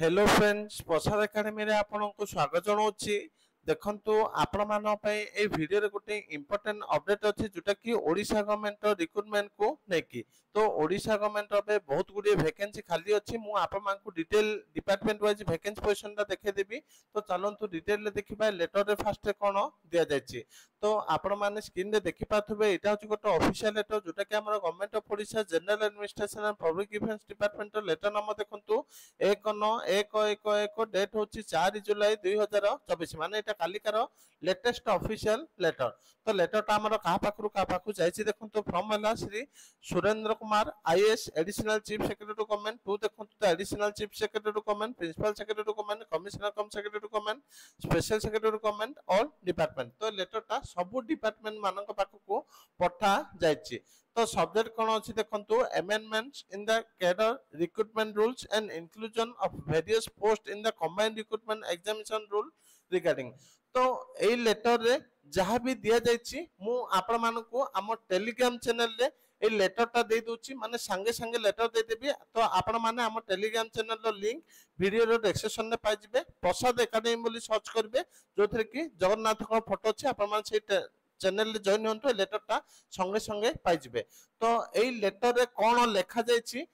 Hello friends प्रसाद academy रे आपनको स्वागत जनाऊँगी। देखंतु आपण मान पई ए वीडियो रे गोटे इंपोर्टेंट अपडेट अछि जोटा कि ओडिशा गवर्नमेंट रिक्रूटमेंट को नेकी। तो ओडिशा गवर्नमेंट रे बहुत गुडी वैकेंसी खाली अछि। मु आपण मानकु detail department wise vacancy position ता देखे देबी। तो चलंतु डिटेल रे देखिबा लेटर रे फास्ट रे कोन दिया जायछि। तो आपण माने स्क्रीन रे देखि पाथबे एटा होछि गोटे ऑफिशियल लेटर जोटा कि हमर government of Odisha general administration and public defence department letter नाम देखंतु 1/9/1/1 डेट होची 4 जुलाई 2024 माने एटा कालिकार लेटेस्ट ऑफिशियल लेटर। तो लेटर ता हमर कहा पाखु जायछि देखंतु फ्रॉम हला Shri Surendra Kumar IAS additional chief secretary to government to देखंतु तो additional chief secretary to government principal secretary to government commissioner cum secretary to government special secretary to government all department. तो लेटर ता सब डिपार्टमेंट मानक पाखु पठा जायछि। तो सब्जेक्ट कौन अच्छी देखंतु amendments in the cadre recruitment rules and inclusion of various post in the combined recruitment examination rule regarding. तो ए लेटर रे जहां भी दिया जायछि मु आपण मानकु हम टेलीग्राम चैनल रे ए लेटर ता दे दोछि माने संगे संगे लेटर दे देबी। तो आपण माने हम टेलीग्राम चैनल रो लिंक वीडियो रो डिस्क्रिप्शन रे पाइ जिवे। प्रसाद एकेडमी बोली सर्च करबे जोथरे कि जगन्नाथ को फोटो अछि। आपण मान से चैनल जॉइन होंतु लेटर ता संगे संगे पाइ जिवे। तो एई लेटर रे कोन लेखा जायछि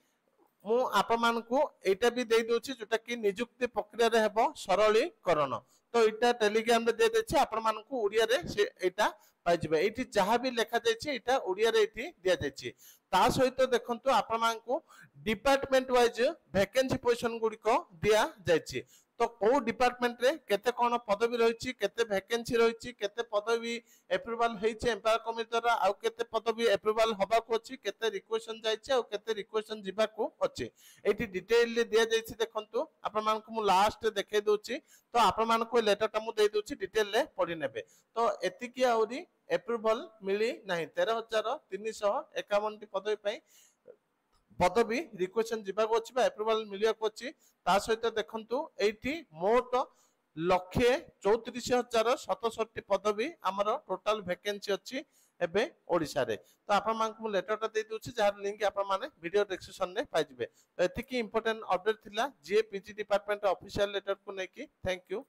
मु आपण मानकु एटा भी दे दोछि जोटा कि नियुक्ति प्रक्रिया रे हेबो सरलीकरण। तो एटा टेलीग्राम रे दे देछि आपण मानकु उड़िया रे से एटा पाइ जिवे। एठी जहां भी लेखा जायछि एटा उड़िया रे एठी दिया जायछि। ता सहित देखंतु आपण मानकु डिपार्टमेंट वाइज वैकेंसी पोजीशन गुडी को दिया जायछि। तो को डिपार्टमेंट रे केते कोन पदवी रहिछि केते वैकेंसी रहिछि केते पदवी अप्रूवल हेछि एम्पायर कमिटी द्वारा आ केते पदवी अप्रूवल होबा को अछि केते रिक्वेशन जायछि आ केते रिक्वेशन जिबा को अछि एठी डिटेल ले दिया जायछि। देखंतु आपण मानकु मु लास्ट देखे दोछि। तो आपण मानकु लेटर ता मु दे दोछि डिटेल ले पढि नेबे। तो एतिकी आउरी अप्रूवल मिली नाही 13,351 टी पदवी पई पदवी रिक्वेशन जीवाक अछि बा अप्रूवल मिलिया को अछि। ता सहित देखंतु एठी मोट 1,34,067 पदवी हमर टोटल वैकेंसी अछि एबे ओडिसा रे। तो आपण मानकु लेटर ता दे दोछि जार लिंक आपण माने वीडियो डिस्क्रिप्शन रे पाइ जिवे। तो एतिकी इंपोर्टेंट अपडेट थिला जे पीजी डिपार्टमेंट ऑफिशियल लेटर को नेकी। Thank you.